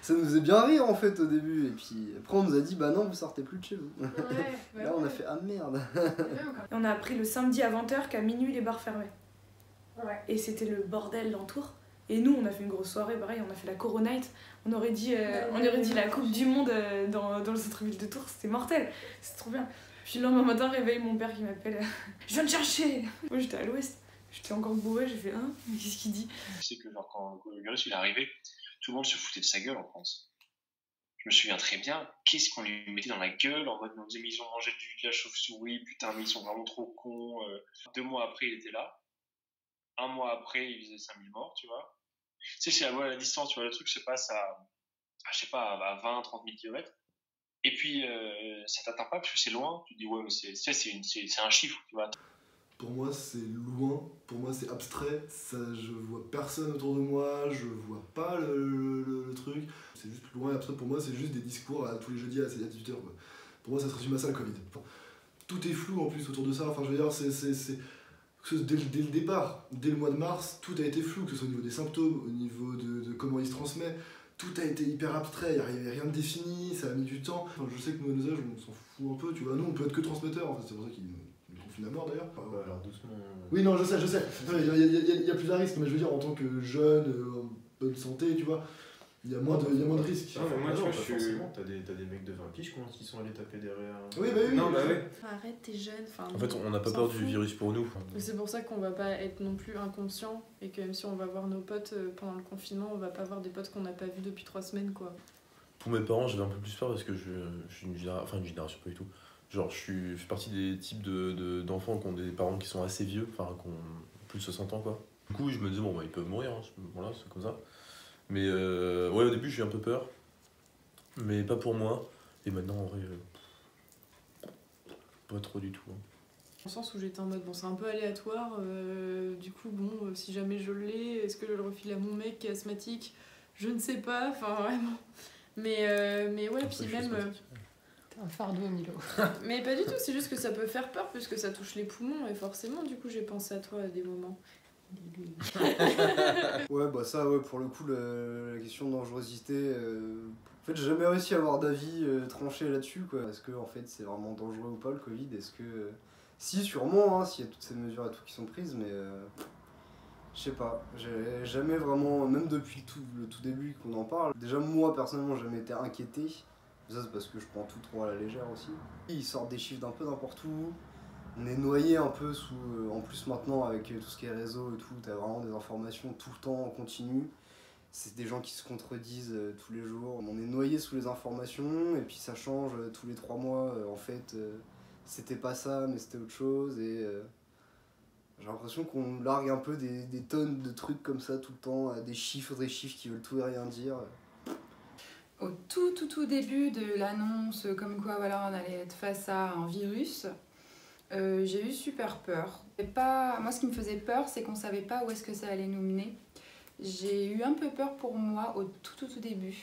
Ça nous faisait bien rire en fait au début, et puis après on nous a dit bah non, vous sortez plus de chez vous. Ouais, Là on a fait ah merde. Et on a appris le samedi à 20h qu'à minuit les bars fermaient. Ouais. Et c'était le bordel dans Tours. Et nous on a fait une grosse soirée, pareil, on a fait la Coro Night. On aurait dit la Coupe du Monde dans le centre-ville de Tours, c'était mortel, c'était trop bien. Puis le lendemain matin, réveille mon père qui m'appelle je viens te chercher. Moi j'étais à l'ouest, j'étais encore bourrée, j'ai fait hein, mais qu'est-ce qu'il dit? C'est que genre quand le virus il est arrivé, tout le monde se foutait de sa gueule en France. Je me souviens très bien, qu'est-ce qu'on lui mettait dans la gueule en mode, on disait, mais ils ont mangé de la chauve-souris, putain, mais ils sont vraiment trop cons. 2 mois après, il était là. 1 mois après, il faisait 5000 morts, tu vois. Tu sais, c'est à la distance, tu vois, le truc se passe je sais pas, à 20, 30 000 km. Et puis, ça t'atteint pas parce que c'est loin. Tu te dis, ouais, mais c'est un chiffre, tu vois. Pour moi, c'est loin, pour moi, c'est abstrait. Ça, je vois personne autour de moi, je vois pas le truc. C'est juste plus loin et abstrait. Pour moi, c'est juste des discours tous les jeudis à 18h. Pour moi, ça se résume à ça, le Covid. Tout est flou en plus autour de ça. Enfin, je veux dire, dès le départ, dès le mois de mars, tout a été flou, que ce soit au niveau des symptômes, au niveau de comment il se transmet. Tout a été hyper abstrait, il n'y avait rien de défini, ça a mis du temps. Enfin, je sais que nous, à nos âges, on s'en fout un peu, tu vois. Nous, on peut être que transmetteurs, en fait, c'est pour ça qu'ils nous confinent à mort d'ailleurs. Bah, alors doucement. Oui, non, je sais. Il y a plus un risque, mais je veux dire, en tant que jeune, en bonne santé, tu vois, il y a moins de risques. Non, mais moi, tu vois, forcément. t'as des mecs de 20 piges qui sont allés taper derrière. Oui, bah oui. Non, bah ouais. Enfin, arrête, t'es jeune. Enfin, En fait, on n'a pas peur du virus pour nous. C'est pour ça qu'on va pas être non plus inconscient et que même si on va voir nos potes pendant le confinement, on va pas voir des potes qu'on n'a pas vus depuis 3 semaines, quoi. Pour mes parents, j'avais un peu plus peur parce que je suis une génération pas du tout. Genre, je fais partie des types d'enfants qui ont des parents qui sont assez vieux, enfin, qui ont plus de 60 ans, quoi. Du coup, je me disais, bon, bah, ils peuvent mourir, hein. Voilà, c'est comme ça. Mais ouais, au début, j'ai eu un peu peur, mais pas pour moi. Et maintenant, en vrai, pas trop du tout. Hein. Dans le sens où j'étais en mode, bon, c'est un peu aléatoire, du coup, bon, si jamais je l'ai, est-ce que je le refile à mon mec qui est asthmatique? Je ne sais pas, enfin, vraiment. Mais ouais, puis même... T'es un fardeau, Milo. Mais pas du tout, c'est juste que ça peut faire peur puisque ça touche les poumons et forcément, du coup, j'ai pensé à toi à des moments. Ouais, bah ça, ouais, pour le coup, la question de dangerosité, en fait, j'ai jamais réussi à avoir d'avis tranché là-dessus, quoi. Est-ce que, en fait, c'est vraiment dangereux ou pas, le Covid? Est-ce que... Si, sûrement, hein, s'il y a toutes ces mesures et tout qui sont prises, mais... je sais pas, j'ai jamais vraiment, même depuis le tout début qu'on en parle, déjà moi, personnellement, j'ai jamais été inquiété. Ça, c'est parce que je prends tout trop à la légère aussi. Ils sortent des chiffres d'un peu n'importe où. On est noyé un peu sous... en plus maintenant avec tout ce qui est réseau et tout, t'as vraiment des informations tout le temps en continu. C'est des gens qui se contredisent tous les jours. On est noyé sous les informations et puis ça change tous les 3 mois. En fait, c'était pas ça mais c'était autre chose et j'ai l'impression qu'on largue un peu des tonnes de trucs comme ça tout le temps, des chiffres qui veulent tout et rien dire. Au tout début de l'annonce, comme quoi voilà, on allait être face à un virus, j'ai eu super peur. Moi, ce qui me faisait peur, c'est qu'on savait pas où est-ce que ça allait nous mener. J'ai eu un peu peur pour moi au tout début.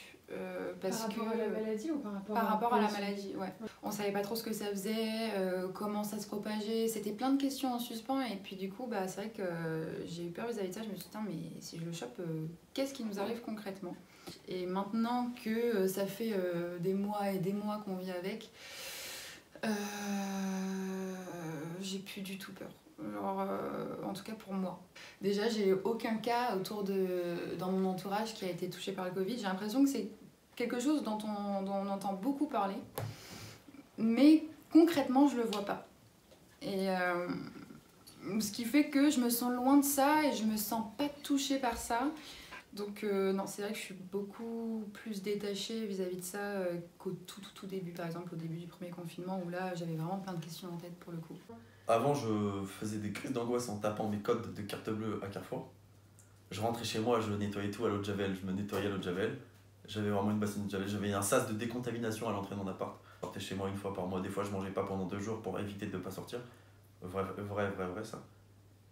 Parce par rapport à la maladie ou par rapport à la maladie, ouais. On savait pas trop ce que ça faisait, comment ça se propageait, c'était plein de questions en suspens et puis du coup bah, c'est vrai que j'ai eu peur vis-à-vis de ça, je me suis dit mais si je le chope, qu'est-ce qui nous arrive concrètement? Et maintenant que ça fait des mois et des mois qu'on vit avec, j'ai plus du tout peur. Genre, en tout cas pour moi. Déjà, j'ai aucun cas dans mon entourage qui a été touché par le Covid. J'ai l'impression que c'est quelque chose dont on entend beaucoup parler, mais concrètement, je le vois pas. Et ce qui fait que je me sens loin de ça et je me sens pas touchée par ça. Donc non, c'est vrai que je suis beaucoup plus détachée vis-à-vis de ça qu'au tout début, par exemple au début du premier confinement où là j'avais vraiment plein de questions en tête pour le coup. Avant, je faisais des crises d'angoisse en tapant mes codes de carte bleue à Carrefour. Je rentrais chez moi, je nettoyais tout à l'eau de Javel, je me nettoyais à l'eau de Javel. J'avais vraiment une bassine de Javel, j'avais un sas de décontamination à l'entrée de mon appart. Je sortais chez moi 1 fois par mois, des fois je mangeais pas pendant 2 jours pour éviter de ne pas sortir. Vrai ça.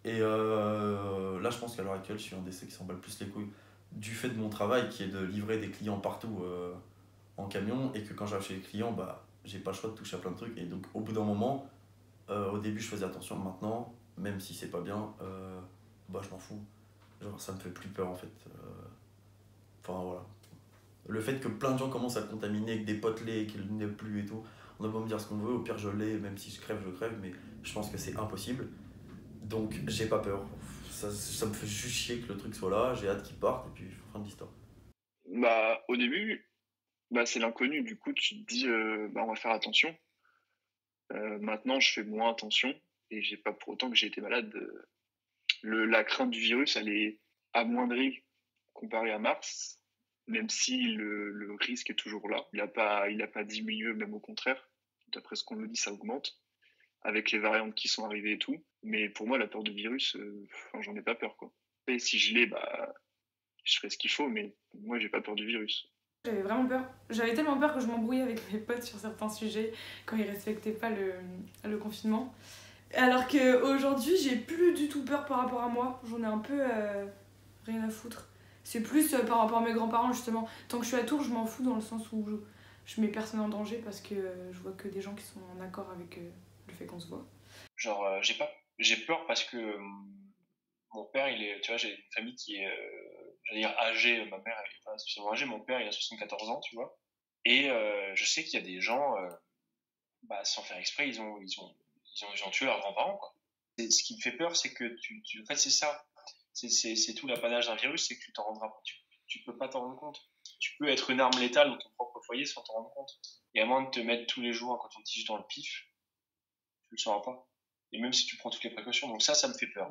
Et là, je pense qu'à l'heure actuelle, je suis un décès qui s'emballe plus les couilles. Du fait de mon travail qui est de livrer des clients partout en camion et que quand j'arrive chez les clients, bah, j'ai pas le choix de toucher à plein de trucs. Et donc, au bout d'un moment, au début, je faisais attention. Maintenant, même si c'est pas bien, bah, je m'en fous. Genre, ça me fait plus peur en fait. Enfin, voilà. Le fait que plein de gens commencent à le contaminer, que des potes l'aient et qu'il n'ait plus et tout, on a beau me dire ce qu'on veut, au pire je l'ai, même si je crève, mais je pense que c'est impossible. Donc j'ai pas peur. Ça me fait juste chier que le truc soit là, j'ai hâte qu'il parte et puis fin de l'histoire. Bah, au début, bah, c'est l'inconnu, du coup, tu te dis, bah, on va faire attention. Maintenant, je fais moins attention et j'ai pas pour autant que j'ai été malade. La crainte du virus, elle est amoindrie comparée à mars, même si le risque est toujours là. Il a pas diminué, même au contraire. D'après ce qu'on me dit, ça augmente avec les variantes qui sont arrivées et tout. Mais pour moi, la peur du virus, j'en ai pas peur, quoi. Et si je l'ai, bah, je ferai ce qu'il faut, mais moi, j'ai pas peur du virus. J'avais vraiment peur. J'avais tellement peur que je m'embrouillais avec mes potes sur certains sujets quand ils respectaient pas le confinement. Alors qu'aujourd'hui, j'ai plus du tout peur par rapport à moi. J'en ai un peu rien à foutre. C'est plus par rapport à mes grands-parents, justement. Tant que je suis à Tours, je m'en fous dans le sens où je mets personne en danger parce que je vois que des gens qui sont en accord avec le fait qu'on se voit. Genre, j'ai peur parce que mon père, tu vois, j'ai une famille qui est, j'allais dire âgée. Ma mère, elle est pas spécialement âgée. Mon père, il a 74 ans, tu vois. Et je sais qu'il y a des gens, sans faire exprès, ils ont tué leurs grands-parents, quoi. Et ce qui me fait peur, c'est que en fait, c'est ça. C'est tout l'apanage d'un virus, c'est que tu t'en rendras pas. Tu peux pas t'en rendre compte. Tu peux être une arme létale dans ton propre foyer sans t'en rendre compte. Et à moins de te mettre tous les jours un coton-tige dans le pif, tu le sauras pas. Et même si tu prends toutes les précautions. Donc ça me fait peur.